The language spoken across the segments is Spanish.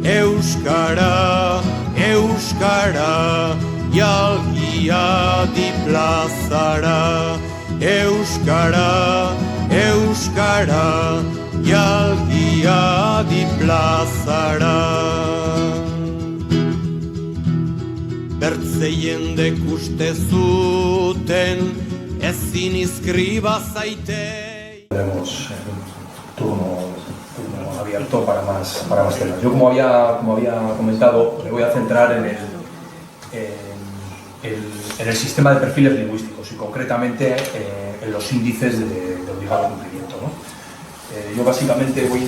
Euskara, Euskara, jalgia di plazara. Euskara, Euskara, jalgia di plazara. Bertze jendek uste zuten, ezin izkriba zaite. Tenemos un turno abierto para más temas. Yo, como había comentado, me voy a centrar en el sistema de perfiles lingüísticos y concretamente en los índices de obligado cumplimiento, ¿no? Yo básicamente voy a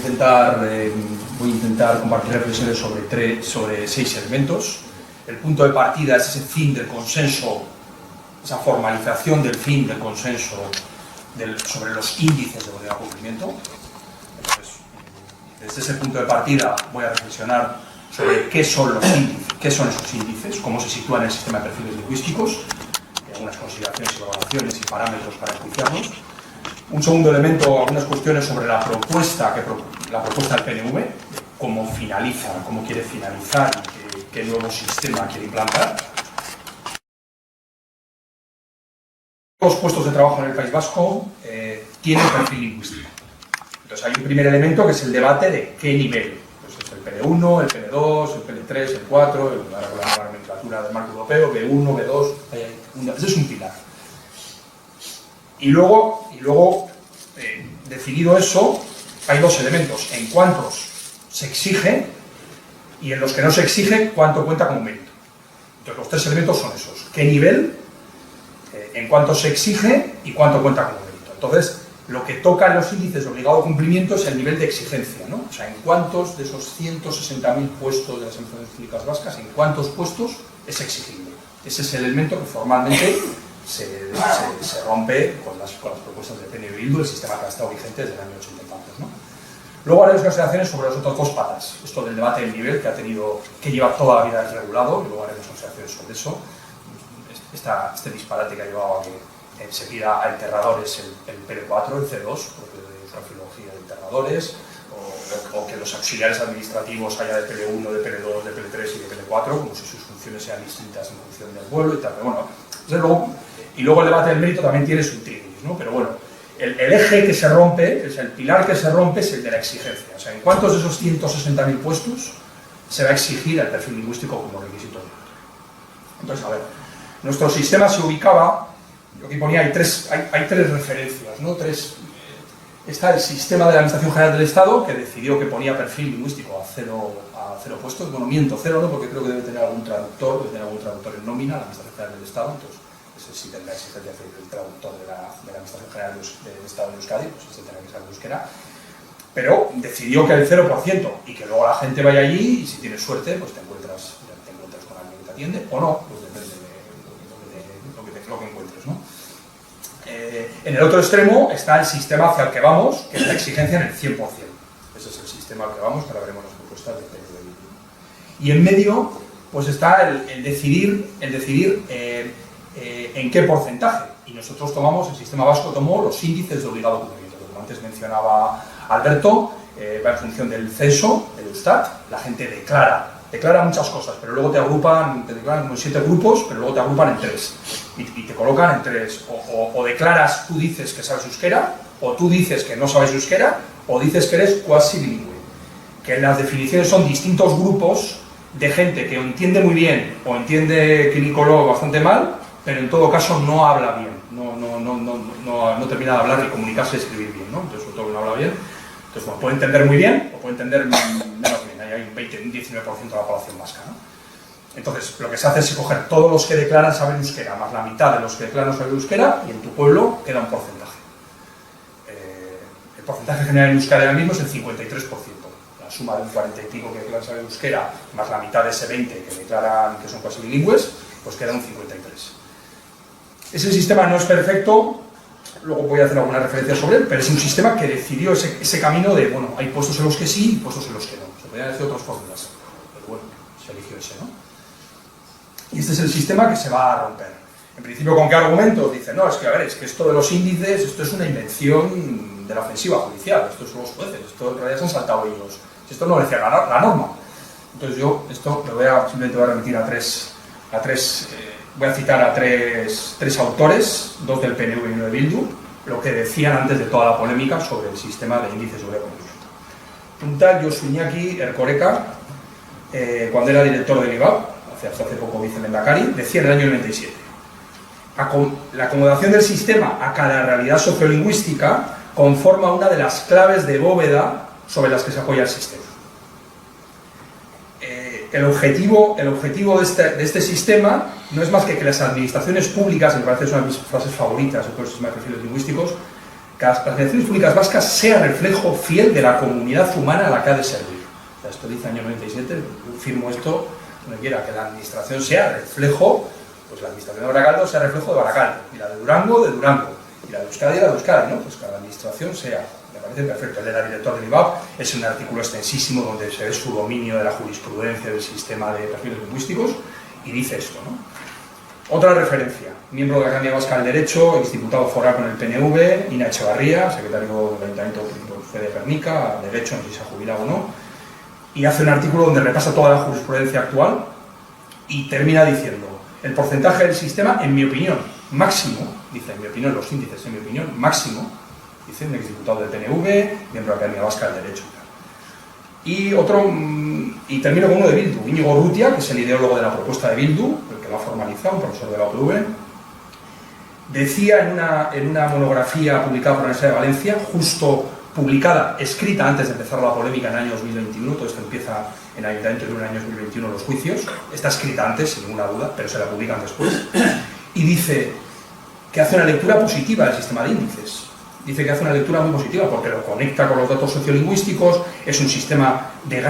intentar compartir reflexiones sobre 6 elementos. El punto de partida es ese fin del consenso, esa formalización del fin del consenso sobre los índices de obligado cumplimiento. Entonces, desde ese punto de partida voy a reflexionar sobre qué son los índices, qué son esos índices, cómo se sitúan en el sistema de perfiles lingüísticos, algunas consideraciones y evaluaciones y parámetros para enjuiciarlos. Un segundo elemento, algunas cuestiones sobre la propuesta del PNV, cómo finaliza, cómo quiere finalizar y qué nuevo sistema quiere implantar. Los puestos de trabajo en el País Vasco tienen perfil lingüístico. Entonces hay un primer elemento que es el debate de qué nivel. Pues es el PL1, el PL2, el PL3, el 4, la nomenclatura del marco europeo, B1, B2, ese es un pilar. Y luego definido eso, hay 2 elementos, en cuántos se exige y en los que no se exige cuánto cuenta como mérito. Entonces los 3 elementos son esos, qué nivel, en cuánto se exige y cuánto cuenta como mérito. Entonces, lo que toca en los índices de obligado cumplimiento es el nivel de exigencia, ¿no? O sea, en cuántos de esos 160.000 puestos de las administraciones públicas vascas, en cuántos puestos es exigible. Ese es el elemento que formalmente se rompe con las propuestas de PNV Bildu, el sistema que ha estado vigente desde el año 80 y tantos, ¿no? Luego haremos consideraciones sobre las otras 2 patas, esto del debate del nivel que lleva toda la vida desregulado, y luego haremos consideraciones sobre eso. Este disparate que ha llevado a que se pida a enterradores el PL4, el C2, propio de filología de enterradores, o que los auxiliares administrativos haya de PL1, de PL2, de PL3 y de PL4, como si sus funciones sean distintas en función del vuelo y tal. Pero bueno, y luego el debate del mérito también tiene su intríngulis, ¿no? Pero bueno, el eje que se rompe, el pilar que se rompe es el de la exigencia. O sea, ¿en cuántos de esos 160.000 puestos se va a exigir el perfil lingüístico como requisito? Entonces, a ver, nuestro sistema se ubicaba, yo aquí ponía, hay tres referencias, ¿no? Está el sistema de la Administración General del Estado, que decidió que ponía perfil lingüístico a cero puestos. Bueno, miento, 0 no, porque creo que debe tener algún traductor en nómina, la Administración General del Estado, entonces ese sí tendrá exigencia el traductor de la Administración General del Estado de Euskadi, pues ese tendrá que ser euskera. Pero decidió que el 0% y que luego la gente vaya allí y si tienes suerte, pues te encuentras con alguien que te atiende, o no, pues depende de lo que encuentres, ¿no? En el otro extremo está el sistema hacia el que vamos, que es la exigencia en el 100%. Ese es el sistema al que vamos, que ahora veremos las propuestas de PNV. Y en medio, pues está el decidir en qué porcentaje. Y nosotros el sistema vasco tomó los índices de obligado cumplimiento. Como antes mencionaba Alberto, va en función del censo, el Eustat, la gente declara muchas cosas, pero luego te declaran como en 7 grupos, pero luego te agrupan en 3 y te colocan en 3, o declaras, tú dices que sabes euskera, o tú dices que no sabes euskera, o dices que eres cuasi bilingüe, que en las definiciones son distintos grupos de gente que o entiende muy bien o entiende clinicólogo bastante mal, pero en todo caso no habla bien, no termina de hablar, ni comunicarse y escribir bien, ¿no? Entonces, sobre todo no habla bien. Entonces, bueno, puede entender muy bien o puede entender menos bien. Hay un 19% de la población vasca, ¿no? Entonces, lo que se hace es coger todos los que declaran saber euskera, más la mitad de los que declaran saber euskera, y en tu pueblo queda un porcentaje. El porcentaje general en Euskadi ahora mismo es el 53%. La suma de un 40 y pico que declaran saber euskera, más la mitad de ese 20 que declaran que son casi bilingües, pues queda un 53%. Ese sistema no es perfecto, luego voy a hacer alguna referencia sobre él, pero es un sistema que decidió ese camino de, bueno, hay puestos en los que sí y puestos en los que no. Se podrían decir otras fórmulas, pero bueno, se eligió ese, ¿no? Y este es el sistema que se va a romper. En principio, ¿con qué argumentos? Dicen, no, es que esto de los índices, esto es una invención de la ofensiva judicial, esto son los jueces, esto en realidad se han saltado ellos, esto no decía la norma. Entonces yo esto simplemente voy a remitir voy a citar a tres autores, dos del PNV y uno de Bildu, lo que decían antes de toda la polémica sobre el sistema de índices sobre conocimiento. Un tal Josu Iñaki Erkoreka, cuando era director del IBAB, hace poco vicelehendakari, decía en el año 97: la acomodación del sistema a cada realidad sociolingüística conforma una de las claves de bóveda sobre las que se apoya el sistema. El objetivo de este sistema no es más que las administraciones públicas, me parece que es una de mis frases favoritas de todo el sistema de perfiles lingüísticos, que las administraciones públicas vascas sean reflejo fiel de la comunidad humana a la que ha de servir. O sea, esto dice año 97, yo firmo esto donde quiera, que la administración sea reflejo, pues la administración de Barakaldo sea reflejo de Barakaldo, y la de Durango, y la de Euskadi, ¿no? Pues que la administración sea, me parece perfecto. Él era director del IBAB, es un artículo extensísimo donde se ve su dominio de la jurisprudencia del sistema de perfiles lingüísticos, y dice esto, ¿no? Otra referencia, miembro de la Academia Vasca del Derecho, exdiputado foral con el PNV, Ina Echevarría, secretario del Ayuntamiento de Gernika, Derecho, no sé si se ha jubilado o no, y hace un artículo donde repasa toda la jurisprudencia actual y termina diciendo: el porcentaje del sistema, en mi opinión, máximo, dice, en mi opinión, los índices, en mi opinión, máximo, dice un exdiputado del PNV, miembro de la Academia Vasca del Derecho. Y termino con uno de Bildu, Íñigo Urrutia, que es el ideólogo de la propuesta de Bildu, el que lo ha formalizado, un profesor de la UPV, decía en una monografía publicada por la Universidad de Valencia, justo publicada, escrita antes de empezar la polémica en el año 2021, todo esto empieza en el Ayuntamiento en el año 2021 los juicios, está escrita antes, sin ninguna duda, pero se la publican después, y dice que hace una lectura positiva del sistema de índices. Dice que hace una lectura muy positiva porque lo conecta con los datos sociolingüísticos, es un sistema de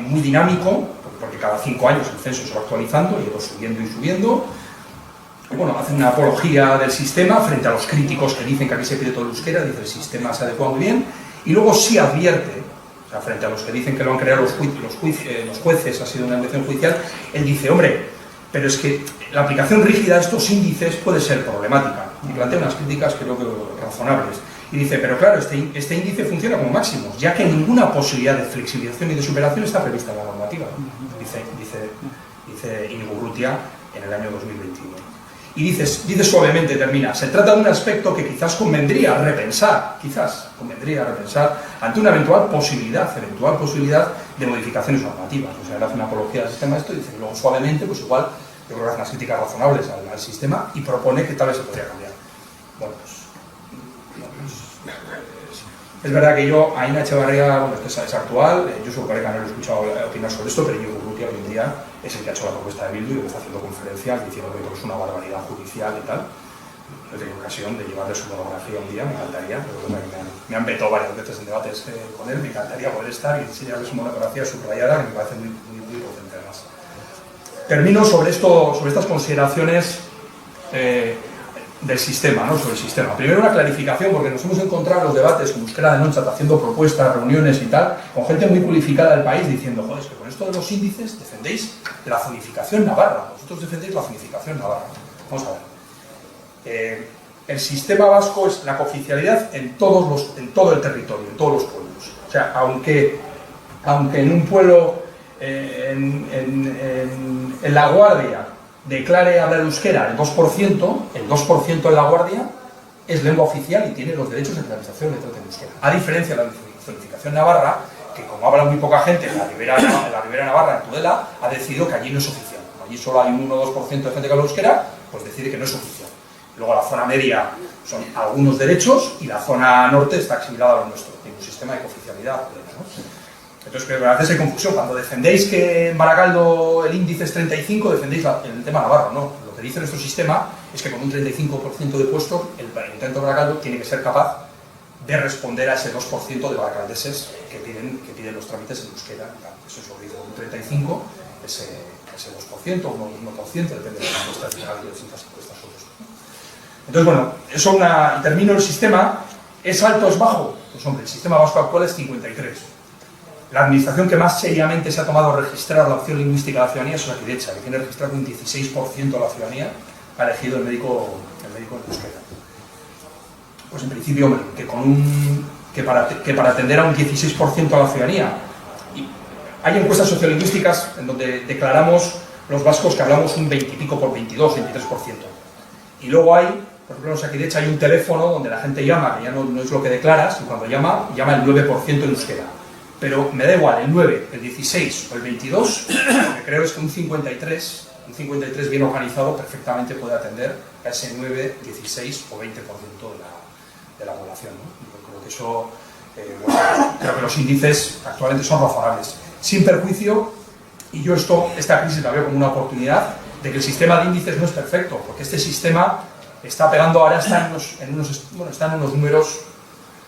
muy dinámico, porque cada 5 años el censo se va actualizando y va subiendo y subiendo. Y bueno, hace una apología del sistema frente a los críticos que dicen que aquí se pide todo el euskera, dice el sistema se adecua muy bien, y luego sí advierte, o sea, frente a los que dicen que lo han creado los jueces, ha sido una invención judicial, él dice, hombre, pero es que la aplicación rígida a estos índices puede ser problemática, y plantea unas críticas creo que razonables. Y dice, pero claro, este índice funciona como máximos, ya que ninguna posibilidad de flexibilización y de superación está prevista en la normativa, dice Íñigo Urrutia en el año 2021. Y dice suavemente, termina, se trata de un aspecto que quizás convendría repensar ante una eventual posibilidad de modificaciones normativas. O sea, él hace una apología del sistema esto y dice que luego suavemente, pues igual, yo creo que hace unas críticas razonables al sistema y propone que tal vez se podría cambiar. Bueno, pues es verdad que yo, a Ina Echevarría, bueno, esto es actual, yo soy colega, no lo he escuchado opinar sobre esto, pero yo Urrutia hoy en día es el que ha hecho la propuesta de Bildu y que está haciendo conferencias diciendo que es una barbaridad judicial y tal. Yo he tenido ocasión de llevarle su monografía un día, me encantaría, pero me han vetado varias veces en debates con él, me encantaría poder estar y enseñarle su monografía subrayada, que me parece muy potente además. Termino sobre estas consideraciones del sistema, ¿no? Sobre el sistema. Primero una clarificación, porque nos hemos encontrado en los debates con Euskera de Noche haciendo propuestas, reuniones y tal, con gente muy cualificada del país diciendo, joder, es que con esto de los índices defendéis la zonificación navarra, vosotros defendéis la zonificación navarra. Vamos a ver. El sistema vasco es la cooficialidad en todo el territorio, en todos los pueblos. O sea, aunque en un pueblo, en La Guardia, declare hablar euskera el 2% en La Guardia es lengua oficial y tiene los derechos de que la administración le trate en euskera. A diferencia de la zonificación navarra, que como habla muy poca gente en la Ribera Navarra, en Tudela, ha decidido que allí no es oficial. Allí solo hay un 1 o 2% de gente que habla euskera, pues decide que no es oficial. Luego la zona media son algunos derechos y la zona norte está asimilada a lo nuestro. Tiene un sistema de cooficialidad, ¿no? Entonces, a veces hay confusión. Cuando defendéis que en Barakaldo el índice es 35, defendéis el tema navarro, ¿no? Lo que dice nuestro sistema es que con un 35% de puestos, el Ayuntamiento de Barakaldo tiene que ser capaz de responder a ese 2% de barakaldeses que piden los trámites en euskera. Eso es lo que dice, un 35, ese 2%, un 1%, depende de las encuestas generales y de distintas encuestas sobre eso. Entonces, bueno, y termino el sistema. ¿Es alto o es bajo? Pues hombre, el sistema vasco actual es 53. La administración que más seriamente se ha tomado a registrar la opción lingüística de la ciudadanía es Osakidetza, que tiene registrado un 16% de la ciudadanía ha elegido el médico en euskera. Pues en principio, hombre, que para atender a un 16% de la ciudadanía, y Hay encuestas sociolingüísticas en donde declaramos los vascos que hablamos un 20 y pico por 22, 23%. Y luego hay, por ejemplo, en Osakidetza hay un teléfono donde la gente llama, que ya no es lo que declaras, y cuando llama el 9% en euskera. Pero me da igual, el 9, el 16 o el 22, lo que creo es que un 53 bien organizado perfectamente puede atender a ese 9, 16 o 20% de la población, ¿no? Yo creo que eso, creo que los índices actualmente son razonables. Sin perjuicio, y yo esta crisis la veo como una oportunidad, de que el sistema de índices no es perfecto, porque este sistema está pegando ahora, está en unos números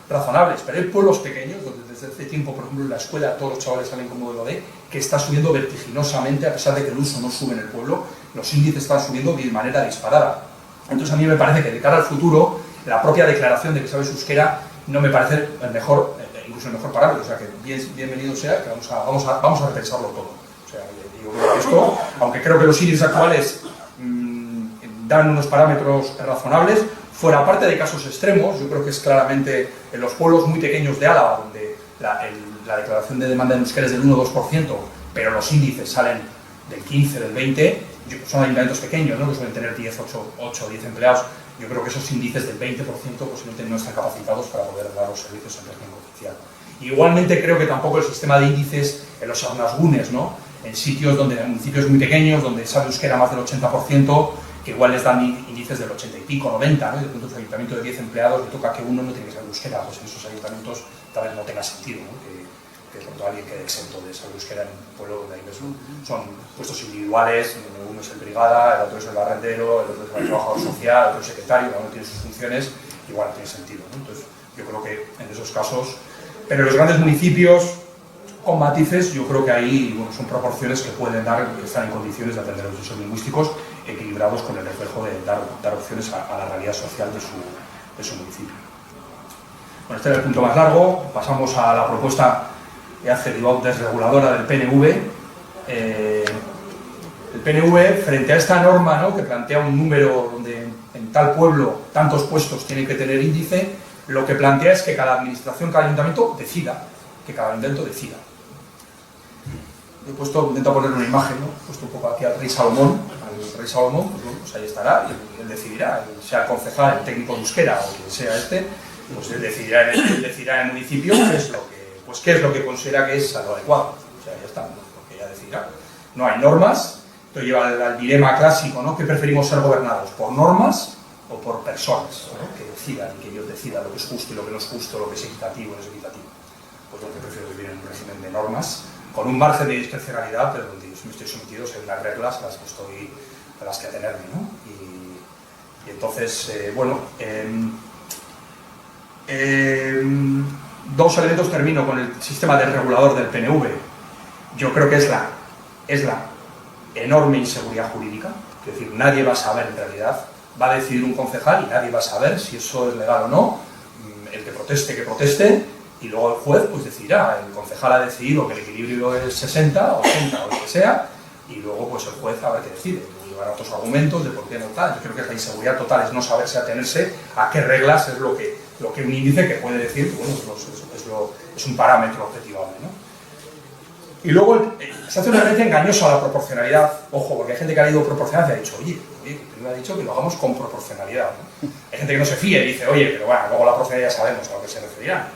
razonables, pero hay pueblos pequeños, donde desde hace tiempo, por ejemplo, en la escuela todos los chavales salen con modelo D, que está subiendo vertiginosamente, a pesar de que el uso no sube en el pueblo, los índices están subiendo de manera disparada. Entonces a mí me parece que de cara al futuro, la propia declaración de que sabes euskera no me parece incluso el mejor parámetro, o sea que bienvenido sea, que vamos a repensarlo todo. O sea, digo que esto, aunque creo que los índices actuales dan unos parámetros razonables, fuera parte de casos extremos, yo creo que es claramente en los pueblos muy pequeños de Álava, donde la declaración de demanda en euskera es del 1 o 2%, pero los índices salen del 15, del 20, son ayuntamientos pequeños, ¿no?, que suelen tener 8 o 10 empleados. Yo creo que esos índices del 20% posiblemente no están capacitados para poder dar los servicios en régimen oficial. Igualmente creo que tampoco el sistema de índices en los arnasgunes, ¿no?, en sitios donde, en municipios muy pequeños, donde sabe euskera más del 80%, que igual les dan índices del 80 y pico, 90, ¿no? Y de pronto un ayuntamiento de 10 empleados le toca que uno no tiene que saber euskera, pues en esos ayuntamientos tal vez no tenga sentido, ¿no?, que de pronto alguien quede exento de saber euskera en un pueblo donde hay son puestos individuales, uno es el brigada, el otro es el barrendero, el otro es el trabajador social, el otro es secretario, cada uno tiene sus funciones, igual no tiene sentido, ¿no? Entonces yo creo que en esos casos, pero en los grandes municipios con matices, yo creo que ahí son proporciones que pueden dar, que están en condiciones de atender los usos lingüísticos equilibrados con el reflejo de dar opciones a la realidad social de su municipio. Bueno, este era el punto más largo. Pasamos a la propuesta que hace desreguladora del PNV. El PNV, frente a esta norma, ¿no?, que plantea un número donde en tal pueblo tantos puestos tienen que tener índice, lo que plantea es que cada administración, cada ayuntamiento decida. He intentado poner una imagen, ¿no? He puesto un poco aquí al rey Salomón, pues bueno, pues ahí estará, y él decidirá, sea el concejal, el técnico de euskera o quien sea pues él decidirá en el municipio qué es lo que considera que es lo adecuado. O sea, ya está, ¿no?, porque ya decidirá. No hay normas, esto lleva al dilema clásico, ¿no?, que preferimos ser gobernados, por normas o por personas, ¿no?, que decidan y que ellos decidan lo que es justo y lo que no es justo, lo que es equitativo y no es equitativo. Pues yo prefiero vivir en un régimen de normas, con un margen de discrecionalidad, pero donde yo me estoy sometido a unas reglas a las que atenerme, ¿no? Y entonces, dos elementos. Termino con el sistema desregulador del PNV. Yo creo que es la enorme inseguridad jurídica, es decir, nadie va a saber en realidad, va a decidir un concejal y nadie va a saber si eso es legal o no, el que proteste, y luego el juez pues decidirá. El concejal ha decidido que el equilibrio es 60, 80 o lo que sea, y luego pues el juez a ver qué decide. Llevará otros argumentos de por qué no tal. Yo creo que la inseguridad total es no saberse atenerse a qué reglas es lo que un índice que puede decir, bueno, es un parámetro objetivable, ¿no? Y luego se hace una referencia engañosa a la proporcionalidad. Ojo, porque hay gente que ha leído proporcionalidad y ha dicho, oye, me ha dicho que lo hagamos con proporcionalidad, ¿no? Hay gente que no se fía y dice, oye, pero bueno, luego la proporcionalidad ya sabemos a lo que se referirá.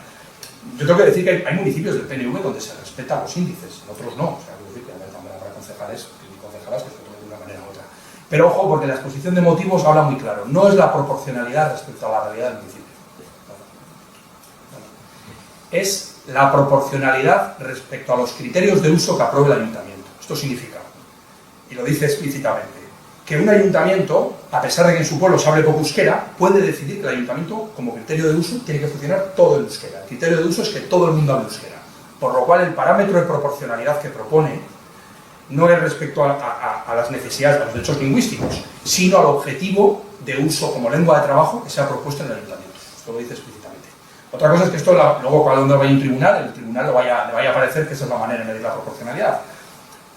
Yo tengo que decir que hay municipios del PNV donde se respetan los índices, en otros no. O sea, quiero decir que también habrá concejales y concejalas que se tomen de una manera u otra. Pero ojo, porque la exposición de motivos habla muy claro. No es la proporcionalidad respecto a la realidad del municipio. Es la proporcionalidad respecto a los criterios de uso que apruebe el ayuntamiento. Esto significa, y lo dice explícitamente, que un ayuntamiento, a pesar de que en su pueblo se hable poco euskera, puede decidir que el ayuntamiento, como criterio de uso, tiene que funcionar todo en euskera. El criterio de uso es que todo el mundo hable euskera. Por lo cual, el parámetro de proporcionalidad que propone no es respecto a las necesidades, a los derechos lingüísticos, sino al objetivo de uso como lengua de trabajo que se ha propuesto en el ayuntamiento. Esto lo dice explícitamente. Otra cosa es que esto, luego cuando vaya a un tribunal, el tribunal le vaya a parecer que esa es la manera de medir la proporcionalidad.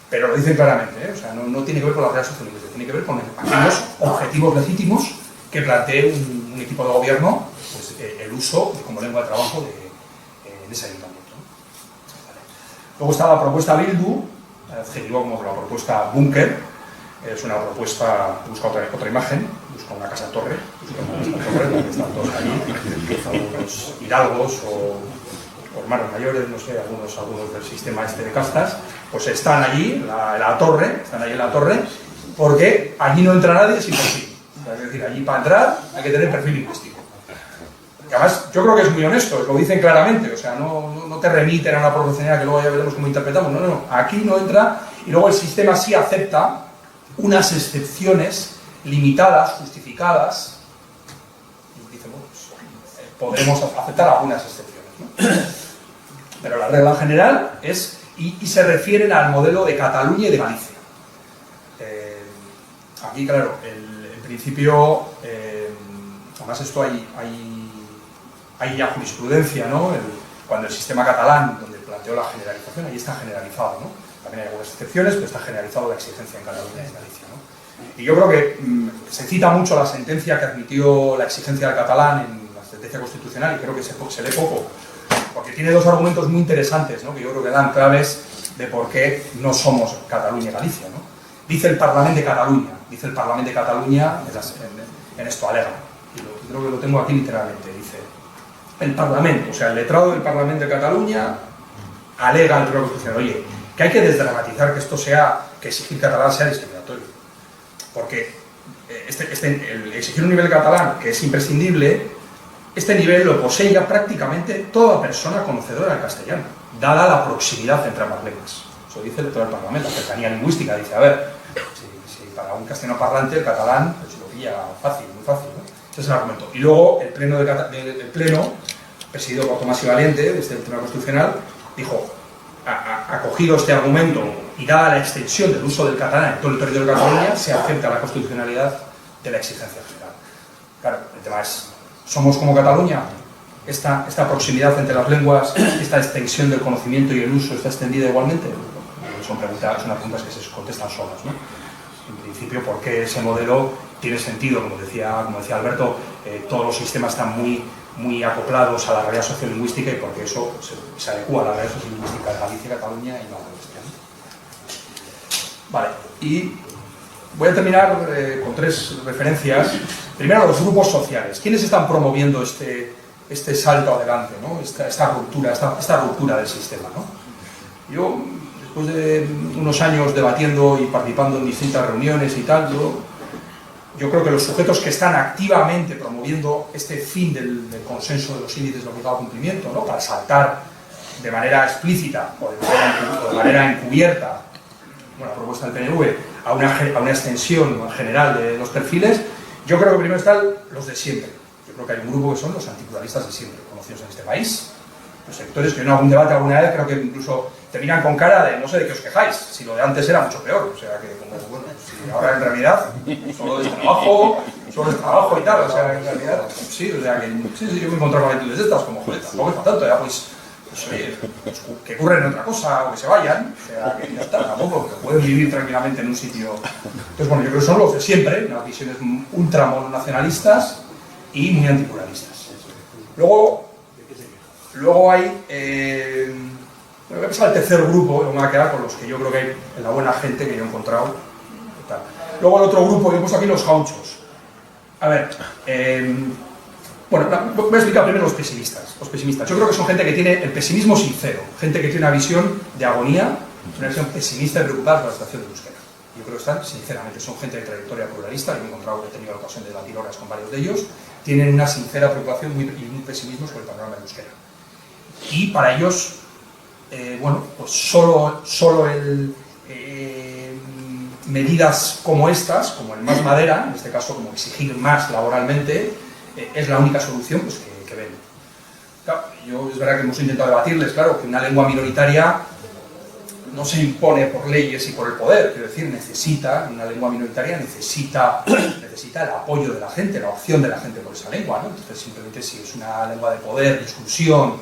Pero lo dicen claramente, ¿eh? O sea, no tiene que ver con la realidad sociolingüística, tiene que ver con aquellos objetivos legítimos que plantee un equipo de gobierno, pues, el uso como lengua de trabajo en ese ayuntamiento. Vale. Luego está la propuesta Bildu, adjetivó como la propuesta Búnker, es una propuesta, busca otra imagen, busca una casa-torre, donde están todos allí, algunos hidalgos o hermanos mayores, no sé, algunos del sistema este de castas, pues están allí en la torre, porque allí no entra nadie sin perfil. Es decir, allí para entrar hay que tener perfil lingüístico. Y además, yo creo que es muy honesto, lo dicen claramente, o sea, no te remiten a una proporcionalidad que luego ya veremos cómo interpretamos, no, aquí no entra, y luego el sistema sí acepta unas excepciones limitadas, justificadas, y dice, bueno, pues, podremos aceptar algunas excepciones, ¿no? Pero la regla general es, y se refieren al modelo de Cataluña y de Galicia. Aquí, claro, en principio, además esto hay ya jurisprudencia, ¿no? Cuando el sistema catalán, donde planteó la generalización, ahí está generalizado, ¿no? También hay algunas excepciones, pero está generalizado la exigencia en Cataluña y en Galicia, ¿no? Y yo creo que se cita mucho la sentencia que admitió la exigencia del catalán en la sentencia constitucional, y creo que se lee poco, porque tiene dos argumentos muy interesantes, ¿no? Que yo creo que dan claves de por qué no somos Cataluña y Galicia, ¿no? Dice el Parlamento de Cataluña, en esto alega, y creo que lo tengo aquí literalmente, dice el Parlamento, o sea, el letrado del Parlamento de Cataluña alega al Tribunal Constitucional, oye, que hay que desdramatizar que exigir catalán sea discriminatorio, porque el exigir un nivel catalán que es imprescindible, este nivel lo posee ya prácticamente toda persona conocedora del castellano, dada la proximidad entre ambas lenguas. Eso dice el letrado del Parlamento, la cercanía lingüística, dice, a ver, si para un castellano parlante el catalán pues lo pilla fácil, muy fácil, ¿no? Ese es el argumento. Y luego el pleno presidido por Tomás y Valiente, desde el Tribunal Constitucional, dijo, ha cogido este argumento y dada la extensión del uso del catalán en todo el territorio de Cataluña, se acepta la constitucionalidad de la exigencia general. Claro, el tema es, ¿somos como Cataluña? Esta proximidad entre las lenguas, esta extensión del conocimiento y el uso está extendida igualmente. Son unas preguntas que se contestan solas, ¿no? En principio, ¿por qué ese modelo tiene sentido? Como decía Alberto, todos los sistemas están muy acoplados a la realidad sociolingüística, y porque eso se adecua a la realidad sociolingüística de Galicia, Cataluña y la Valencia. Vale, y voy a terminar con tres referencias. Primero, los grupos sociales. ¿Quiénes están promoviendo este salto adelante, ¿no? esta ruptura del sistema, ¿no? Yo, después de unos años debatiendo y participando en distintas reuniones y tal, yo creo que los sujetos que están activamente promoviendo este fin del consenso de los índices de obligado cumplimiento, ¿no? Para saltar de manera explícita o de manera encubierta, la propuesta del PNV, a una extensión general de los perfiles, yo creo que primero están los de siempre. Yo creo que hay un grupo que son los antipluralistas de siempre, conocidos en este país. Los sectores que en algún debate alguna vez creo que incluso te miran con cara de no sé de qué os quejáis, si lo de antes era mucho peor, o sea que como, bueno, si ahora en realidad solo es trabajo y tal, o sea, en realidad sí, o sea que sí, yo me he encontrado con actitudes de estas, como joder, tampoco es para tanto, ya pues oye, que curren en otra cosa o que se vayan, o sea que ya está, tampoco, que pueden vivir tranquilamente en un sitio. Entonces bueno, yo creo que son los de siempre, unas visiones ultramononacionalistas y muy antipluralistas. Luego hay, voy a pasar al tercer grupo, me voy a quedar con los que yo creo que hay en la buena gente que yo he encontrado. Tal. Luego el otro grupo, yo he puesto aquí los gauchos. A ver, bueno, voy a explicar primero los pesimistas. Yo creo que son gente que tiene el pesimismo sincero, gente que tiene una visión de agonía, una visión pesimista y preocupada por la situación del euskera. Yo creo que están, sinceramente, son gente de trayectoria pluralista, yo he tenido la ocasión de debatir horas con varios de ellos, tienen una sincera preocupación y un pesimismo sobre el panorama del euskera. Y para ellos, bueno, pues solo medidas como estas, como el más madera, en este caso como exigir más laboralmente, es la única solución pues, que ven. Claro, es verdad que hemos intentado debatirles, claro, que una lengua minoritaria no se impone por leyes y por el poder, quiero decir, una lengua minoritaria necesita el apoyo de la gente, la opción de la gente por esa lengua, ¿no? Entonces simplemente si es una lengua de poder, de exclusión,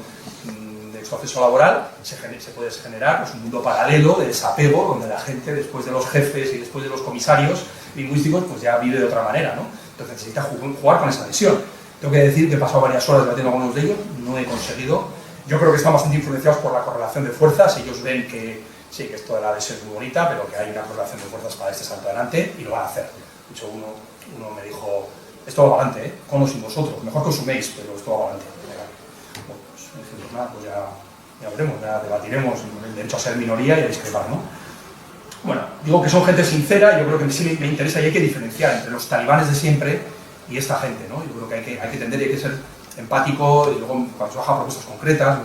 de su acceso laboral, se puede generar pues, un mundo paralelo de desapego, donde la gente, después de los jefes y después de los comisarios lingüísticos, pues ya vive de otra manera, ¿no? Entonces necesita jugar con esa visión. Tengo que decir que he pasado varias horas debatiendo con algunos de ellos, no he conseguido Yo creo que están bastante influenciados por la correlación de fuerzas. Ellos ven que sí, que esto de la ADS es muy bonita, pero que hay una correlación de fuerzas para este salto adelante y lo van a hacer. De hecho, uno me dijo, esto va adelante, con o sin vosotros, mejor que os suméis, pero esto va adelante. Bueno, pues, pues nada, pues ya veremos, ya debatiremos el derecho a ser minoría y a discrepar, ¿no? Bueno, digo que son gente sincera, yo creo que sí me interesa y hay que diferenciar entre los talibanes de siempre y esta gente, ¿no? Yo creo que hay que tender y hay que ser empático y luego cuando se baja propuestas concretas,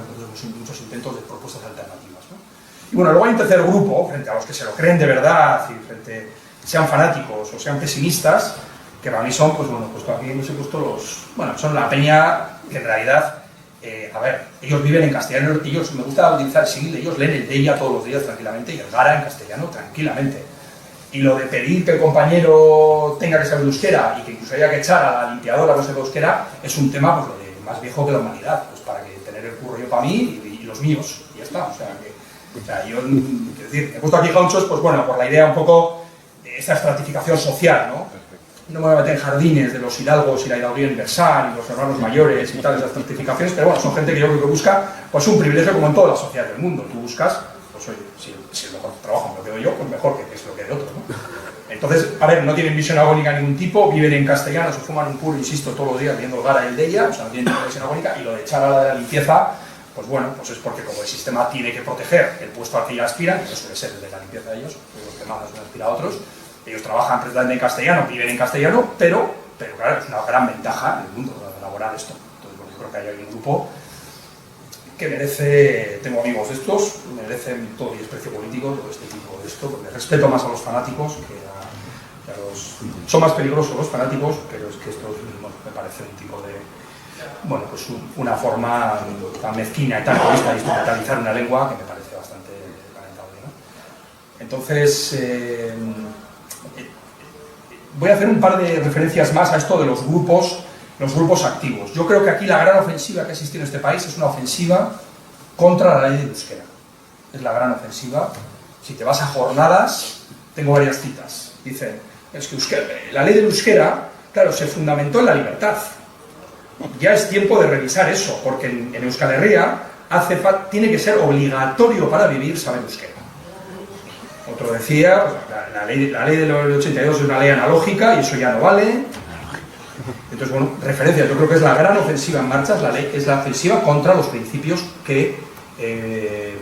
muchos intentos de propuestas alternativas, ¿no? Y bueno, luego hay un tercer grupo, frente a los que se lo creen de verdad y frente sean fanáticos o sean pesimistas, que para mí son, pues bueno, pues aquí no sé, puesto los... Bueno, son la peña que en realidad, a ver, ellos viven en castellano, ellos, me gusta utilizar el símil, ellos leen el Deia todos los días tranquilamente y el Gara en castellano tranquilamente. Y lo de pedir que el compañero tenga que saber euskera y que incluso haya que echar a la limpiadora no sepa euskera, es un tema, pues lo de más viejo que la humanidad, pues para que tener el curro yo para mí y los míos, y ya está. O sea, yo, quiero decir, he puesto aquí gauchos, pues bueno, por la idea un poco de esta estratificación social, ¿no? No me voy a meter en jardines de los hidalgos y la hidalguía universal y los hermanos mayores y tal, esas estratificaciones, pero bueno, son gente que yo creo que busca pues un privilegio como en todas las sociedades del mundo. Tú buscas, pues oye, si el mejor trabajo me lo quedo yo, pues mejor que es lo que de otro, ¿no? Entonces, a ver, no tienen visión agónica ningún tipo, viven en castellano, se fuman un puro, insisto, todos los días viendo el Gara y el Deia, o sea, no tienen ninguna visión agónica, y lo de echar a la de la limpieza, pues bueno, pues es porque como el sistema tiene que proteger el puesto al que ya aspiran, que suele ser el de la limpieza de ellos, los que más nos aspira a otros, ellos trabajan precisamente en castellano, viven en castellano, pero claro, es una gran ventaja en el mundo laboral esto. Entonces, bueno, yo creo que hay un grupo que merece, tengo amigos de estos, merecen todo mi desprecio político, todo este tipo de esto, porque respeto más a los fanáticos que a los... Son más peligrosos los fanáticos, pero es que estos bueno, me parece un tipo de... Bueno, pues una forma tan mezquina y tan egoísta de instrumentalizar una lengua que me parece bastante lamentable, ¿no? Entonces, voy a hacer un par de referencias más a esto de los grupos activos. Yo creo que aquí la gran ofensiva que ha existido en este país es una ofensiva contra la ley del euskera. Es la gran ofensiva. Si te vas a jornadas, tengo varias citas. Dicen, es que la ley del euskera, claro, se fundamentó en la libertad. Ya es tiempo de revisar eso, porque en Euskal Herria tiene que ser obligatorio para vivir saber euskera. Otro decía, pues, la ley del 82 es una ley analógica y eso ya no vale. Entonces, bueno, referencias, yo creo que es la gran ofensiva en marcha, es la ofensiva contra los principios que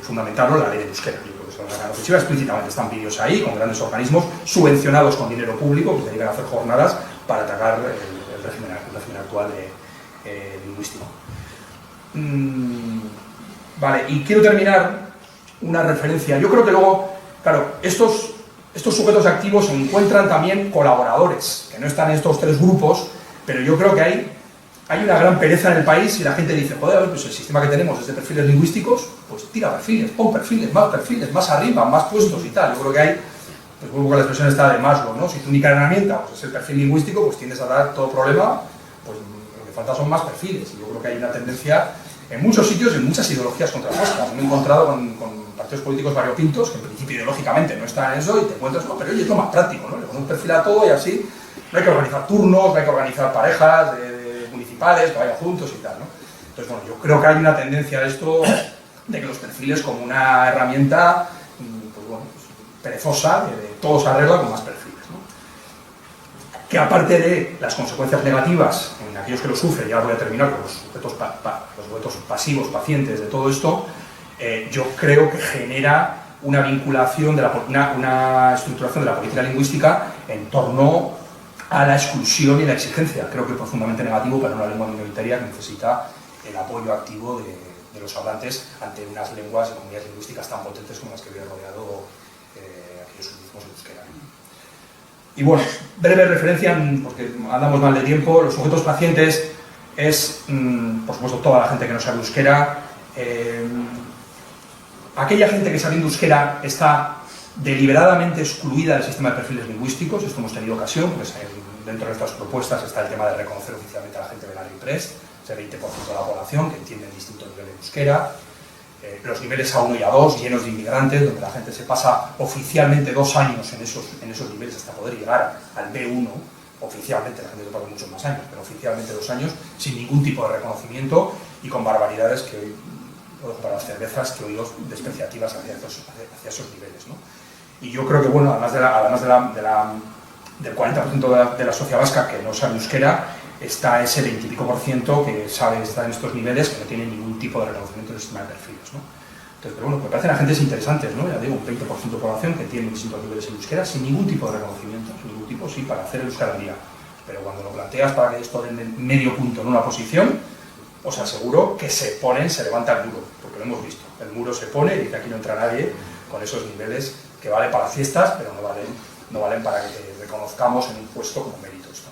fundamentaron la ley del euskera. Yo creo que es la gran ofensiva, explícitamente están vídeos ahí, con grandes organismos subvencionados con dinero público que se dedican a hacer jornadas para atacar el régimen actual lingüístico. Vale, y quiero terminar una referencia. Yo creo que luego, claro, estos sujetos activos encuentran también colaboradores, que no están en estos tres grupos, pero yo creo que hay una gran pereza en el país y la gente dice, joder, pues el sistema que tenemos es de perfiles lingüísticos, pues tira perfiles, pon perfiles, más arriba, más puestos y tal. Yo creo que hay, pues vuelvo con la expresión esta de Maslow, ¿no? Si tu única herramienta pues, es el perfil lingüístico, pues tiendes a dar todo problema, pues lo que falta son más perfiles. Y yo creo que hay una tendencia en muchos sitios y en muchas ideologías contrapuestas. Me he encontrado con partidos políticos variopintos que en principio ideológicamente no están en eso y te encuentras, no, pero oye, es lo más práctico, ¿no? Le pones un perfil a todo y así no hay que organizar turnos, no hay que organizar parejas municipales que vayan juntos y tal, ¿no? Entonces, bueno, yo creo que hay una tendencia a esto de que los perfiles como una herramienta, pues bueno, pues, perezosa, de todo se arregla con más perfiles, ¿no? Que aparte de las consecuencias negativas en aquellos que lo sufren, ya voy a terminar con los sujetos pasivos, pacientes de todo esto, yo creo que genera una vinculación, una estructuración de la política lingüística en torno a la exclusión y la exigencia. Creo que es profundamente negativo para una lengua minoritaria que necesita el apoyo activo de los hablantes ante unas lenguas y comunidades lingüísticas tan potentes como las que había rodeado aquellos últimos en euskera. Y bueno, breve referencia, porque andamos mal de tiempo, los sujetos pacientes es, por supuesto, toda la gente que no sabe euskera. Aquella gente que sabiendo euskera está deliberadamente excluida del sistema de perfiles lingüísticos, esto hemos tenido ocasión, pues dentro de estas propuestas está el tema de reconocer oficialmente a la gente de la RIPRES, ese 20% de la población que entiende distintos niveles de euskera, los niveles A1 y A2 llenos de inmigrantes, donde la gente se pasa oficialmente 2 años en esos niveles hasta poder llegar al B1, oficialmente, la gente se pasa muchos más años, pero oficialmente 2 años, sin ningún tipo de reconocimiento y con barbaridades que hoy lo dejo para las cervezas, que oídos despreciativas hacia esos niveles, ¿no? Y yo creo que, bueno, del 40% de la sociedad vasca que no sabe euskera, está ese 20 y pico % que sabe estar en estos niveles, que no tiene ningún tipo de reconocimiento del sistema de perfiles, ¿no? Entonces, pero bueno, me parecen agentes interesantes, ¿no? Ya digo, un 20% de población que tiene distintos niveles en euskera sin ningún tipo de reconocimiento, sin ningún tipo, sí, para hacer el euskera al día. Pero cuando lo planteas para que esto den medio punto en una posición, os aseguro que se levanta el muro, porque lo hemos visto. El muro se pone y dice aquí no entra nadie con esos niveles que vale para las fiestas, pero no valen para que te reconozcamos en un puesto como méritos, ¿no?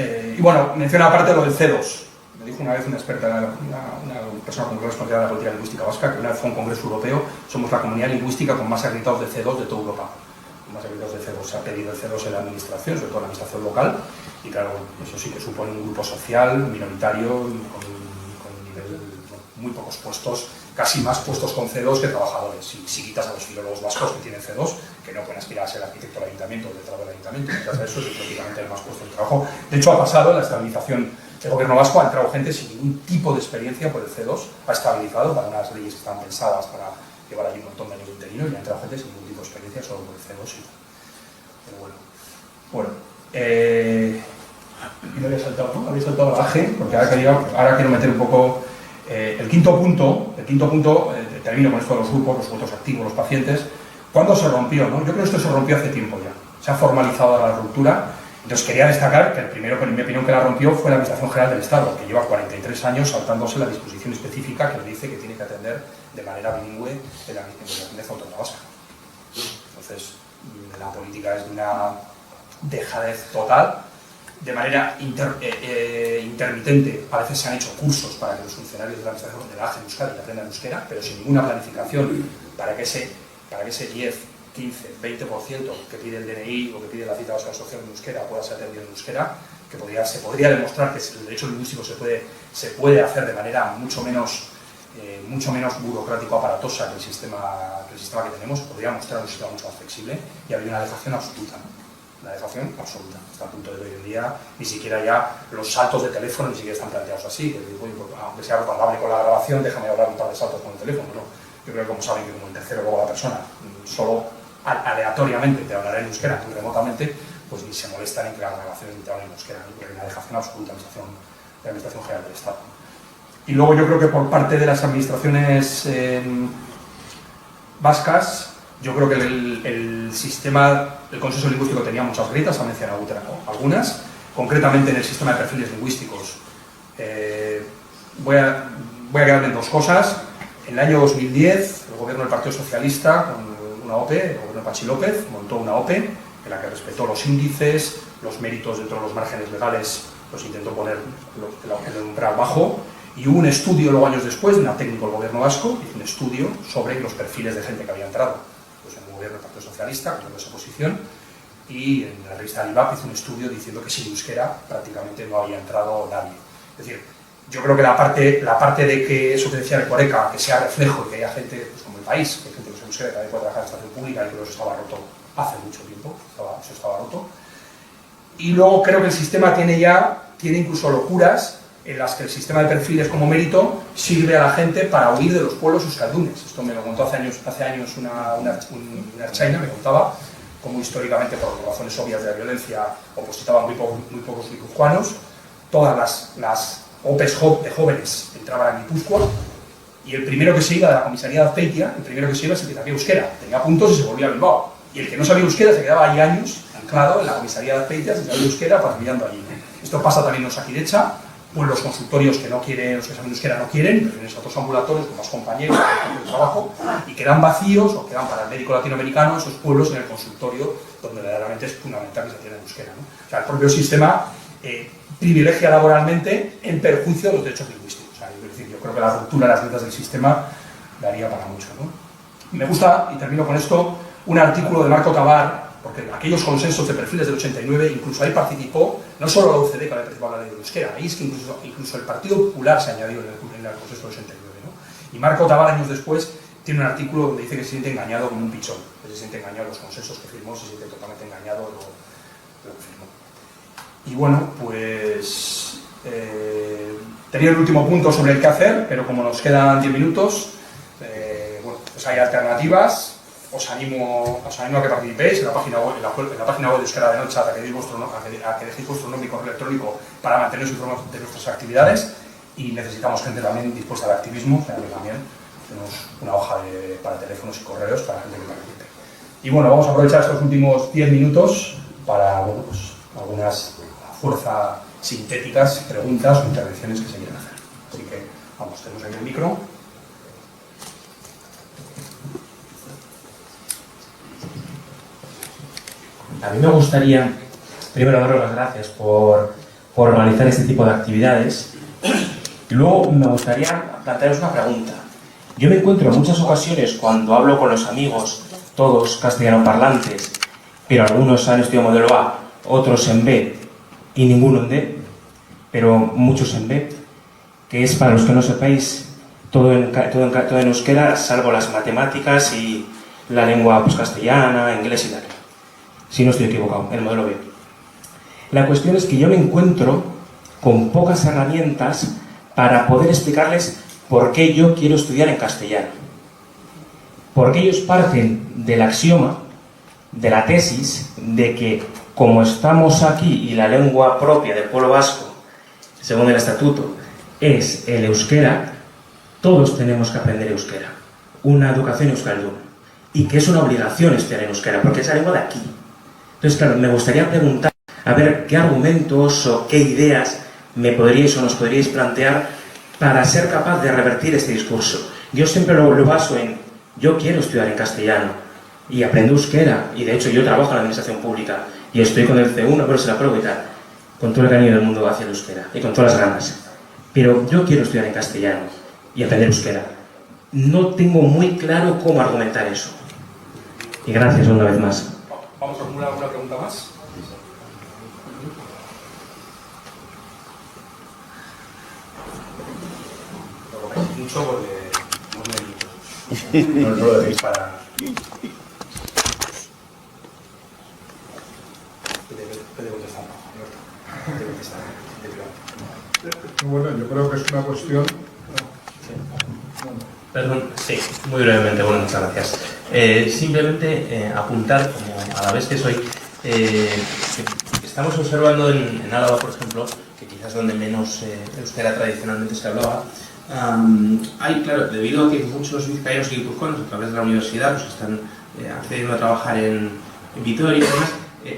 Y bueno, menciona aparte lo del C2. Me dijo una vez una experta, una persona con responsabilidad de la política lingüística vasca, que una vez fue a un congreso europeo, somos la comunidad lingüística con más acreditados de C2 de toda Europa. Más acreditados de C2. Se ha pedido el C2 en la administración, sobre todo en la administración local, y claro, eso sí que supone un grupo social minoritario con un nivel, muy pocos puestos, casi más puestos con C2 que trabajadores. Si quitas a los filólogos vascos que tienen C2, que no pueden aspirar a ser arquitecto del ayuntamiento o letrado del ayuntamiento, quitas a eso, es prácticamente el más puesto de trabajo. De hecho, ha pasado en la estabilización del gobierno vasco, ha entrado gente sin ningún tipo de experiencia por el C2, ha estabilizado para unas leyes que están pensadas para llevar allí un montón de años interino, y ha entrado gente sin ningún tipo de experiencia solo por el C2. Pero bueno, y me había saltado, ¿no? Había saltado la AG, porque ahora quiero meter un poco el quinto punto, termino con esto de los grupos, los votos activos, los pacientes. ¿Cuándo se rompió, no? Yo creo que esto se rompió hace tiempo ya, se ha formalizado la ruptura. Entonces quería destacar que el primero, en mi opinión, que la rompió fue la Administración General del Estado, que lleva 43 años saltándose la disposición específica que le dice que tiene que atender de manera bilingüe en la comunidad autónoma vasca. Entonces, la política es de una dejadez total. De manera intermitente, a veces se han hecho cursos para que los funcionarios de la administración de la AGE en Euskadi aprendan euskera, pero sin ninguna planificación para que ese 10, 15, 20% que pide el DNI o que pide la cita vasca de asociación en euskera pueda ser atendido en euskera, que se podría demostrar que el derecho lingüístico se puede hacer de manera mucho menos burocrático, aparatosa que el sistema que tenemos. Se podría mostrar un sistema mucho más flexible, y había una dejación absoluta, ¿no? Una dejación absoluta, hasta el punto de hoy en día ni siquiera ya los saltos de teléfono ni siquiera están planteados así, que aunque sea cuando con la grabación, déjame hablar un par de saltos con el teléfono. No, yo creo que como saben que como el tercero luego la persona solo aleatoriamente te hablará en euskera, muy remotamente, pues ni se molestan en que la grabación te hable en euskera, ¿no? Porque hay una dejación absoluta de la Administración General del Estado. Y luego yo creo que por parte de las administraciones vascas, yo creo que el sistema, el consenso lingüístico tenía muchas grietas, ha mencionado algunas, concretamente en el sistema de perfiles lingüísticos. Voy a quedarme en dos cosas. En el año 2010, el gobierno del Partido Socialista, con una OPE, el gobierno de Patxi López, montó una OPE en la que respetó los índices, los méritos dentro de los márgenes legales, los intentó poner el umbral bajo, y hubo un estudio luego años después, de una técnico del gobierno vasco, hizo un estudio sobre los perfiles de gente que había entrado en el gobierno del Partido Socialista, con esa posición, y en la revista Alibab hizo un estudio diciendo que sin euskera prácticamente no había entrado nadie. Es decir, yo creo que la parte de que eso que decía el Coreca, que sea reflejo y que haya gente, pues como el país, que hay gente que no sabe euskera, que también puede trabajar en la estación pública, y que eso estaba roto hace mucho tiempo, eso estaba roto. Y luego creo que el sistema tiene incluso locuras en las que el sistema de perfiles como mérito sirve a la gente para huir de los pueblos euskaldunes. Esto me lo contó hace años una archaina, me contaba cómo históricamente, por razones obvias de la violencia, opositaban muy pocos guipuzcoanos. Todas las OPEs de jóvenes entraban a Guipúzcoa, y el primero que se iba de la comisaría de Azpeitia, el primero que se iba es el que sabía euskera, tenía puntos y se volvía a Bilbao. Y el que no sabía euskera se quedaba ahí años anclado en la comisaría de Azpeitia sin saber euskera, patrullando allí. Esto pasa también en Osakidecha. Pues los consultorios que no quieren, los que saben euskera no quieren, prefieren otros ambulatorios con más compañeros de trabajo, y quedan vacíos o quedan para el médico latinoamericano esos pueblos en el consultorio donde verdaderamente es fundamental que se atienda en euskera, ¿no? O sea, el propio sistema privilegia laboralmente en perjuicio de los derechos lingüísticos. O sea, yo creo que la ruptura de las grietas del sistema daría para mucho, ¿no? Me gusta, y termino con esto, un artículo de Marco Tabar, porque aquellos consensos de perfiles del 89, incluso ahí participó, no solo la UCD que había participado en la ley de euskera, ahí es que incluso el Partido Popular se añadió en el consenso del 89, ¿no? Y Marco Tabar, años después, tiene un artículo donde dice que se siente engañado como un pichón, que se siente engañado los consensos que firmó, se siente totalmente engañado lo que firmó. Y bueno, pues Tenía el último punto sobre el qué hacer, pero como nos quedan 10 minutos, bueno, pues hay alternativas. Os animo a que participéis en la página web, en la página web de Euskera de Noche, a que dejéis vuestro nombre y correo electrónico para manteneros informados de nuestras actividades, y necesitamos gente también dispuesta al activismo. También tenemos una hoja para teléfonos y correos para la gente que participe. Y bueno, vamos a aprovechar estos últimos 10 minutos para, bueno, pues, algunas fuerza sintéticas, preguntas o intervenciones que se quieran hacer. Así que, vamos, tenemos aquí el micro. A mí me gustaría, primero, daros las gracias por organizar este tipo de actividades, y luego me gustaría plantearos una pregunta. Yo me encuentro en muchas ocasiones, cuando hablo con los amigos, todos castellano parlantes, pero algunos han estudiado modelo A, otros en B y ninguno en D, pero muchos en B, que es, para los que no sepáis, todo en euskera, salvo las matemáticas y la lengua, pues, castellana, inglés y tal. Si no estoy equivocado, el modelo B. La cuestión es que yo me encuentro con pocas herramientas para poder explicarles por qué yo quiero estudiar en castellano. Porque ellos parten del axioma, de la tesis, de que como estamos aquí y la lengua propia del pueblo vasco, según el estatuto, es el euskera, todos tenemos que aprender euskera. Una educación euskalduna. Y que es una obligación estudiar en euskera, porque es la lengua de aquí. Entonces, claro, me gustaría preguntar, a ver, qué argumentos o qué ideas me podríais o nos podríais plantear para ser capaz de revertir este discurso. Yo siempre lo baso en, yo quiero estudiar en castellano y aprendo euskera, y de hecho yo trabajo en la administración pública y estoy con el C1, pero se la pruebo y tal, con todo el cariño del mundo hacia el euskera y con todas las ganas. Pero yo quiero estudiar en castellano y aprender euskera. No tengo muy claro cómo argumentar eso. Y gracias una vez más. ¿Vamos a formular alguna pregunta más? Mucho porque no lo decís para... Puede contestar, Bueno, yo creo que es una cuestión... Perdón, sí, muy brevemente, bueno, muchas gracias. Simplemente apuntar, como a la vez que soy, que estamos observando en Álava, por ejemplo, que quizás donde menos euskera tradicionalmente se hablaba, hay, claro, debido a que muchos vizcaínos y guipuzcoanos, a través de la universidad, pues están accediendo a trabajar en Vitoria y demás,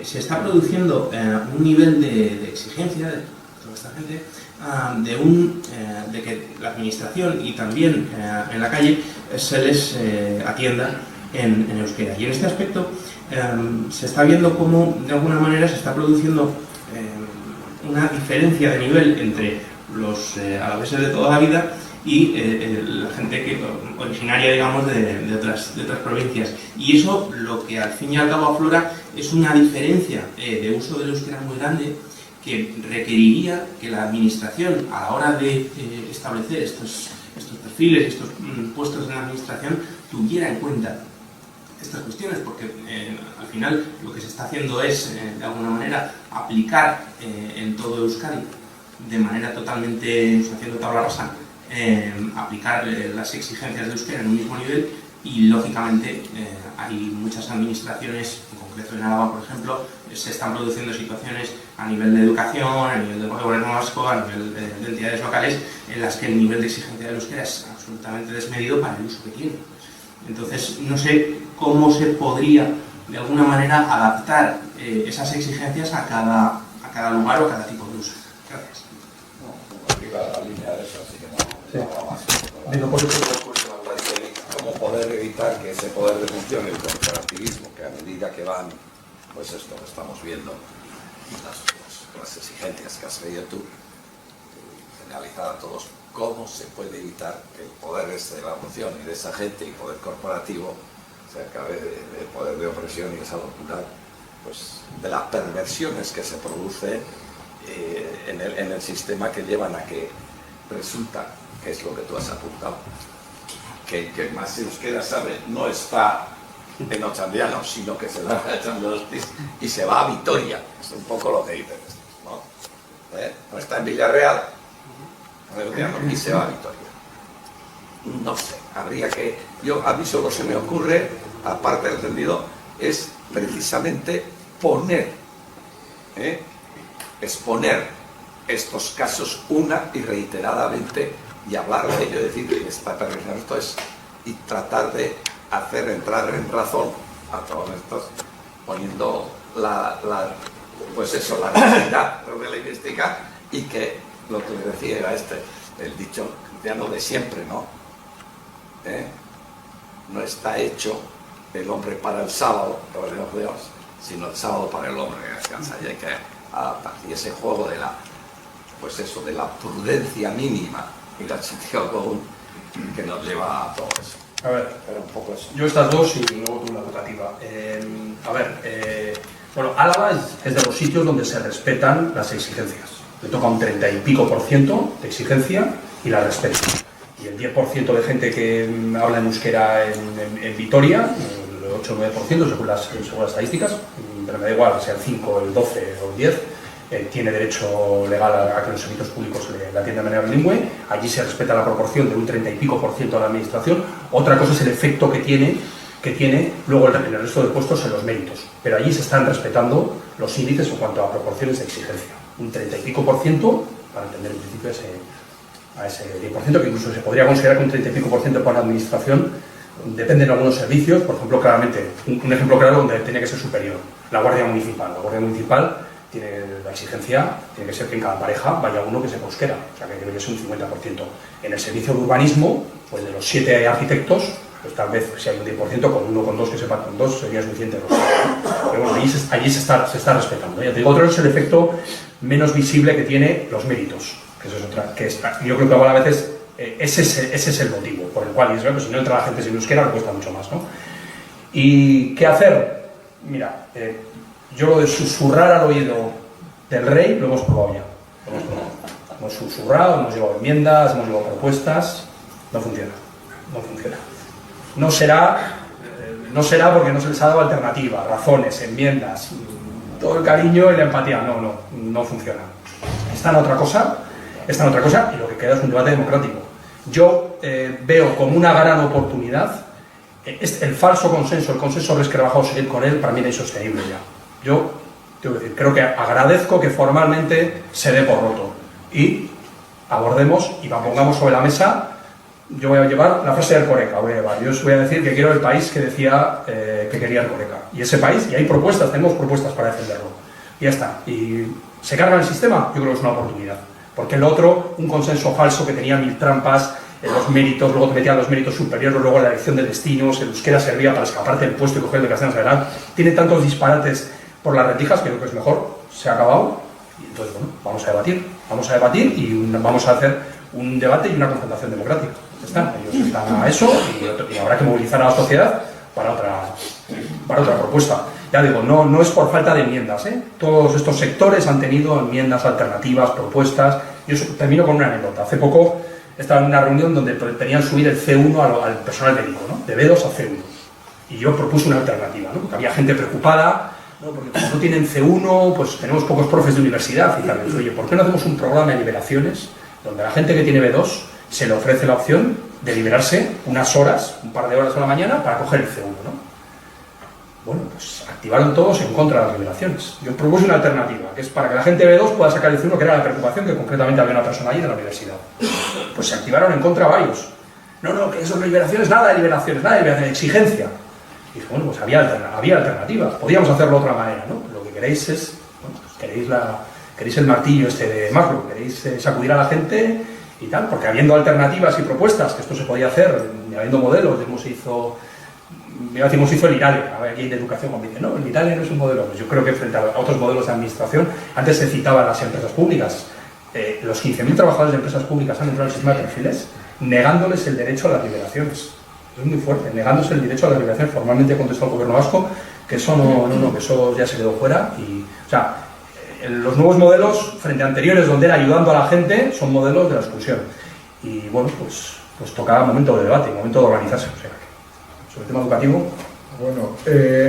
se está produciendo un nivel de exigencia de toda esta gente, de que la administración y también en la calle se les atienda en euskera. Y en este aspecto se está viendo cómo de alguna manera se está produciendo una diferencia de nivel entre los alaveses de toda la vida y la gente originaria, digamos, de otras provincias. Y eso, lo que al fin y al cabo aflora, es una diferencia de uso del euskera muy grande, que requeriría que la administración, a la hora de establecer estos perfiles, estos puestos en la administración, tuviera en cuenta estas cuestiones, porque al final lo que se está haciendo es, de alguna manera, aplicar en todo Euskadi, de manera totalmente, haciendo tabla rasa, aplicar las exigencias de euskera en un mismo nivel, y lógicamente hay muchas administraciones, en concreto en Álava, por ejemplo, se están produciendo situaciones a nivel de educación, a nivel del gobierno vasco, a nivel de entidades locales, en las que el nivel de exigencia del euskera es absolutamente desmedido para el uso que tiene. Entonces, no sé cómo se podría, de alguna manera, adaptar esas exigencias a cada lugar o a cada tipo de uso. Gracias. Cómo poder evitar que ese poder de función, el corporativismo, que a medida que van, pues esto lo estamos viendo, las exigencias que has leído tú, generalizar a todos, cómo se puede evitar que el poder de la función y de esa gente y poder corporativo se acabe de poder de opresión y esa locura, pues de las perversiones que se producen en el sistema, que llevan a que resulta, que es lo que tú has apuntado, que el que más euskera sabe no está en Ochandiano, sino que se va a Ochandiano y se va a Vitoria. Es un poco lo que dices, ¿no? no está en Villarreal, y se va a Vitoria. No sé, habría que... a mí solo se me ocurre, aparte del entendido, es precisamente exponer estos casos una y reiteradamente y hablar de ello, decir que está perdiendo esto es, y tratar de hacer entrar en razón a todos estos, poniendo la necesidad de la lingüística, y que lo que le decía era el dicho cristiano de siempre, ¿no? No está hecho el hombre para el sábado, por Dios, sino el sábado para el hombre que descansa, y hay que adaptar. Y ese juego de la prudencia mínima y el sentido común que nos lleva a todo eso. A ver, Era un poco eso. yo estas dos y luego tú la educativa. Bueno, Álava es de los sitios donde se respetan las exigencias. Le toca un 30 y pico % de exigencia y la respeta. Y el 10% de gente que habla en euskera en Vitoria, el 8 o 9% según las estadísticas, pero me da igual, sea el 5, el 12 o el 10, tiene derecho legal a que los servicios públicos le atiendan de manera bilingüe. Allí se respeta la proporción de un 30 y pico % de la administración. Otra cosa es el efecto que tiene luego en el resto de puestos en los méritos. Pero allí se están respetando los índices en cuanto a proporciones de exigencia. Un 30 y pico %, para entender en principio a ese 10%, que incluso se podría considerar que un 30 y pico % para la administración depende de algunos servicios. Por ejemplo, claramente, un ejemplo claro donde tiene que ser superior, la Guardia Municipal. La Guardia Municipal tiene la exigencia, tiene que ser que en cada pareja vaya uno que sepa euskera, o sea que debería ser un 50%. En el servicio de urbanismo, pues de los 7 arquitectos, pues tal vez si hay un 10%, con uno, con dos, que sepan con dos, sería suficiente. Pero bueno, allí se está respetando. Ya te digo, otro es el efecto menos visible que tiene los méritos, que eso es otra, yo creo que ahora a veces ese es el motivo por el cual, pues, si no entra la gente sin euskera, le cuesta mucho más, ¿no? ¿Y qué hacer? Mira, yo lo de susurrar al oído del rey lo hemos probado ya. Hemos susurrado, hemos llevado enmiendas, hemos llevado propuestas, no funciona. No será porque no se les ha dado alternativa, razones, enmiendas, todo el cariño y la empatía. No funciona. Está en otra cosa y lo que queda es un debate democrático. Yo veo como una gran oportunidad el falso consenso, el consenso resquebrajado, seguir con él, para mí era insostenible ya. Yo tengo que decir, creo que agradezco que formalmente se dé por roto y abordemos y pongamos sobre la mesa. Yo voy a llevar la frase del Coreca, yo os voy a decir que quiero el país que decía que quería el Coreca. Y ese país, y hay propuestas, tenemos propuestas para defenderlo. Y ya está. ¿Y se carga el sistema? Yo creo que es una oportunidad. Porque el otro, un consenso falso que tenía 1000 trampas, los méritos, luego te metían los méritos superiores, luego la elección de destinos, el euskera servía para escaparte del puesto y coger el de castellano general. Tiene tantos disparates por las rendijas que creo que es mejor, se ha acabado. Y entonces, bueno, vamos a debatir y vamos a hacer un debate y una confrontación democrática. Ellos están a eso y habrá que movilizar a la sociedad para otra propuesta. Ya digo, no es por falta de enmiendas, Todos estos sectores han tenido enmiendas alternativas, propuestas. Yo termino con una anécdota. Hace poco estaba en una reunión donde tenían subir el C1 al personal médico, ¿no? De B2 a C1. Y yo propuse una alternativa, ¿no? Porque había gente preocupada, ¿no? Porque como no tienen C1, pues tenemos pocos profes de universidad. Y tal. Oye, ¿por qué no hacemos un programa de liberaciones donde a la gente que tiene B2 se le ofrece la opción de liberarse unas horas, un par de horas a la mañana, para coger el C1, ¿no? Bueno, pues activaron todos en contra de las liberaciones. Yo propuse una alternativa, que es para que la gente B2 pueda sacar el C1, que era la preocupación que concretamente había una persona allí de la universidad. Pues se activaron en contra varios. No, que eso de liberaciones, nada de liberaciones, exigencia. Y dije, bueno, pues había alternativas, podíamos hacerlo de otra manera, ¿no? Lo que queréis es, bueno, pues queréis el martillo este de Maslow, queréis sacudir a la gente y tal, porque habiendo alternativas y propuestas, que esto se podía hacer, habiendo modelos, hemos hizo el IRALE, aquí de educación, cuando dice, no, el IRALE no es un modelo. Pues yo creo que frente a otros modelos de administración, antes se citaban las empresas públicas, los 15.000 trabajadores de empresas públicas han entrado en el sistema de perfiles, negándoles el derecho a las liberaciones. Es muy fuerte, negándose el derecho a las liberaciones. Formalmente contestó el gobierno vasco que eso que eso ya se quedó fuera. Y, o sea, los nuevos modelos, frente a anteriores, donde era ayudando a la gente, son modelos de la exclusión. Y bueno, pues tocaba momento de debate, momento de organizarse. O sea, sobre el tema educativo, Bueno,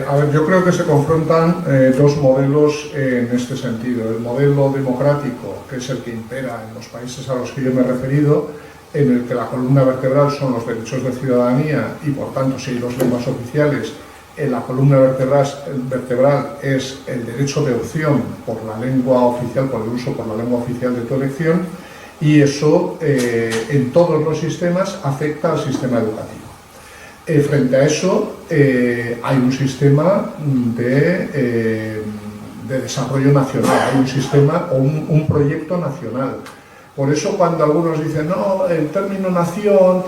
a ver, yo creo que se confrontan dos modelos en este sentido. El modelo democrático, que es el que impera en los países a los que yo me he referido, en el que la columna vertebral son los derechos de ciudadanía y, por tanto, si hay dos lenguas oficiales, la columna vertebral es el derecho de opción por la lengua oficial, por el uso por la lengua oficial de tu elección, y eso en todos los sistemas afecta al sistema educativo. Frente a eso hay un sistema de desarrollo nacional, hay un sistema o un proyecto nacional. Por eso cuando algunos dicen, no, el término nación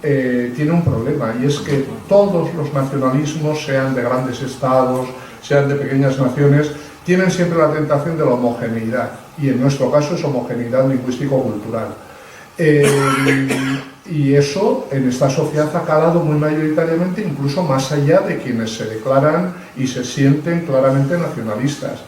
tiene un problema, y es que todos los nacionalismos, sean de grandes estados, sean de pequeñas naciones, tienen siempre la tentación de la homogeneidad, y en nuestro caso es homogeneidad lingüístico-cultural. Y eso en esta sociedad ha calado muy mayoritariamente, incluso más allá de quienes se declaran y se sienten claramente nacionalistas.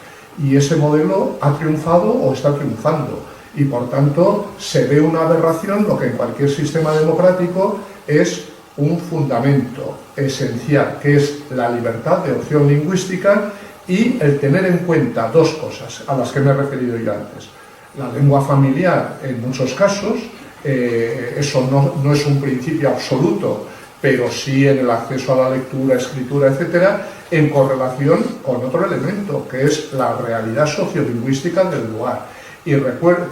Y ese modelo ha triunfado o está triunfando. Y por tanto se ve una aberración, lo que en cualquier sistema democrático es un fundamento esencial, que es la libertad de opción lingüística y el tener en cuenta dos cosas a las que me he referido yo antes. La lengua familiar, en muchos casos, eso no es un principio absoluto, pero sí en el acceso a la lectura, escritura, etcétera, en correlación con otro elemento, que es la realidad sociolingüística del lugar. Y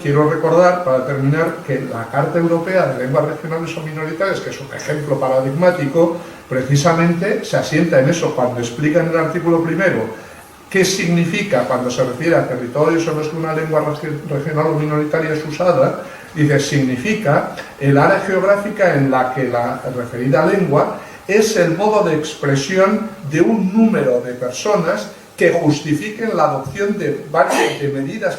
quiero recordar, para terminar, que la Carta Europea de Lenguas Regionales o Minoritarias, que es un ejemplo paradigmático, precisamente se asienta en eso. Cuando explica en el artículo primero qué significa cuando se refiere a territorios en los que una lengua regional o minoritaria es usada, dice, significa el área geográfica en la que la referida lengua es el modo de expresión de un número de personas que justifiquen la adopción de medidas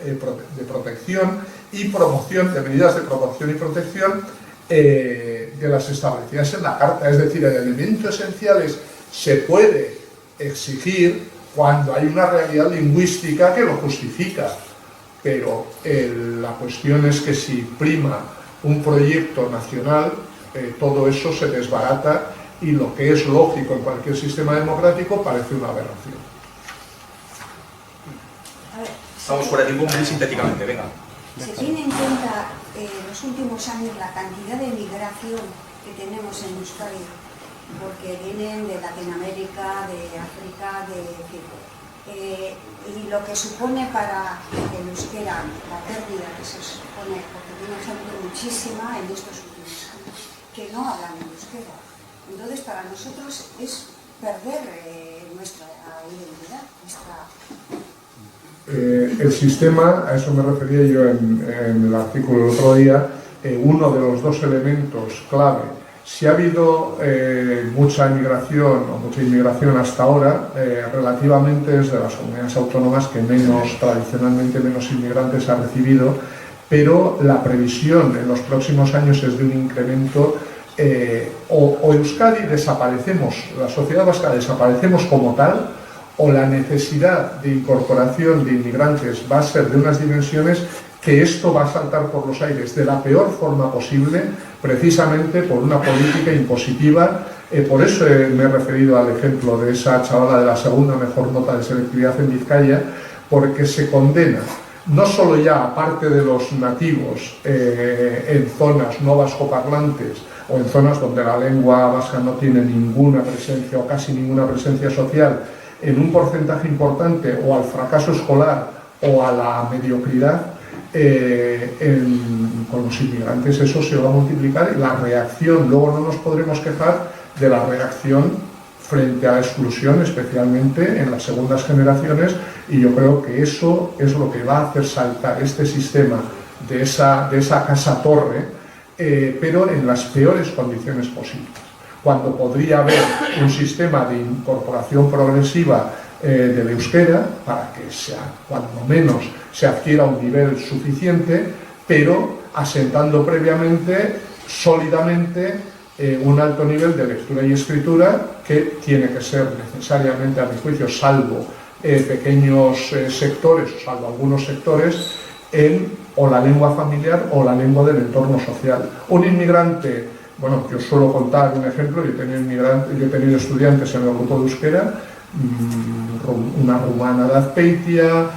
de protección y promoción, de medidas de promoción y protección de las establecidas en la Carta. Es decir, el elemento esencial se puede exigir cuando hay una realidad lingüística que lo justifica, pero la cuestión es que si prima un proyecto nacional, todo eso se desbarata y lo que es lógico en cualquier sistema democrático parece una aberración. Estamos fuera de tiempo, muy sintéticamente, venga. Se tiene en cuenta en los últimos años la cantidad de migración que tenemos en Euskadi, porque vienen de Latinoamérica, de África, y lo que supone para el euskera, la pérdida que se supone, porque tiene gente muchísima en estos últimos años que no hablan en euskera. Entonces, para nosotros es perder nuestra identidad, El sistema, a eso me refería yo en el artículo del otro día, uno de los dos elementos clave. Si ha habido mucha inmigración o mucha inmigración hasta ahora, relativamente es de las comunidades autónomas que tradicionalmente menos inmigrantes ha recibido, pero la previsión en los próximos años es de un incremento. O Euskadi desaparecemos, la sociedad vasca desaparecemos como tal, o la necesidad de incorporación de inmigrantes va a ser de unas dimensiones que esto va a saltar por los aires de la peor forma posible, precisamente por una política impositiva. Por eso me he referido al ejemplo de esa chavala de la segunda mejor nota de selectividad en Vizcaya, porque se condena no solo ya aparte de los nativos en zonas no vascoparlantes o en zonas donde la lengua vasca no tiene ninguna presencia o casi ninguna presencia social, en un porcentaje importante o al fracaso escolar o a la mediocridad, con los inmigrantes eso se va a multiplicar y la reacción, luego no nos podremos quejar de la reacción frente a la exclusión, especialmente en las segundas generaciones, y yo creo que eso es lo que va a hacer saltar este sistema de esa casa-torre, pero en las peores condiciones posibles. Cuando podría haber un sistema de incorporación progresiva del euskera, para que cuando menos se adquiera un nivel suficiente, pero asentando previamente, sólidamente, un alto nivel de lectura y escritura que tiene que ser necesariamente, a mi juicio, salvo pequeños sectores, o salvo algunos sectores, en o la lengua familiar o la lengua del entorno social. Un inmigrante Bueno, yo suelo contar un ejemplo. Yo he tenido estudiantes en el grupo de euskera, una rumana de Azpeitia,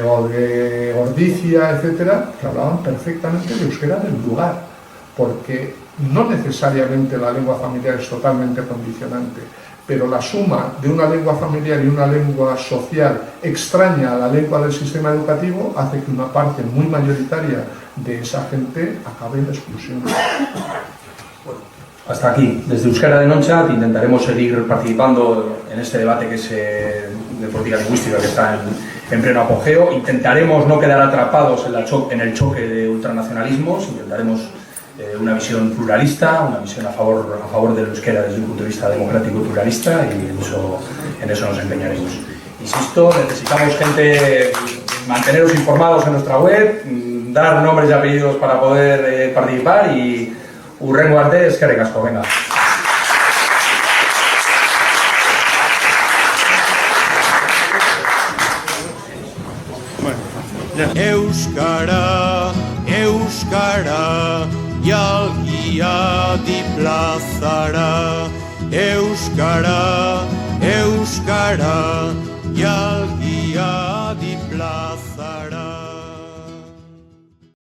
o de Ordizia, etcétera, que hablaban perfectamente de euskera del lugar, porque no necesariamente la lengua familiar es totalmente condicionante, pero la suma de una lengua familiar y una lengua social extraña a la lengua del sistema educativo hace que una parte muy mayoritaria de esa gente acabe en exclusión. Hasta aquí. Desde Euskera de Nonchat intentaremos seguir participando en este debate que es de política lingüística, que está en pleno apogeo. Intentaremos no quedar atrapados en el choque de ultranacionalismos, intentaremos una visión pluralista, una visión a favor del euskera desde un punto de vista democrático y pluralista, y en eso nos empeñaremos. Insisto, necesitamos gente, manteneros informados en nuestra web, dar nombres y apellidos para poder participar, y hurrengo arte, eskerrik asko, venga. Euskara, euskara, jalgia di plazara. Euskara, euskara, jalgia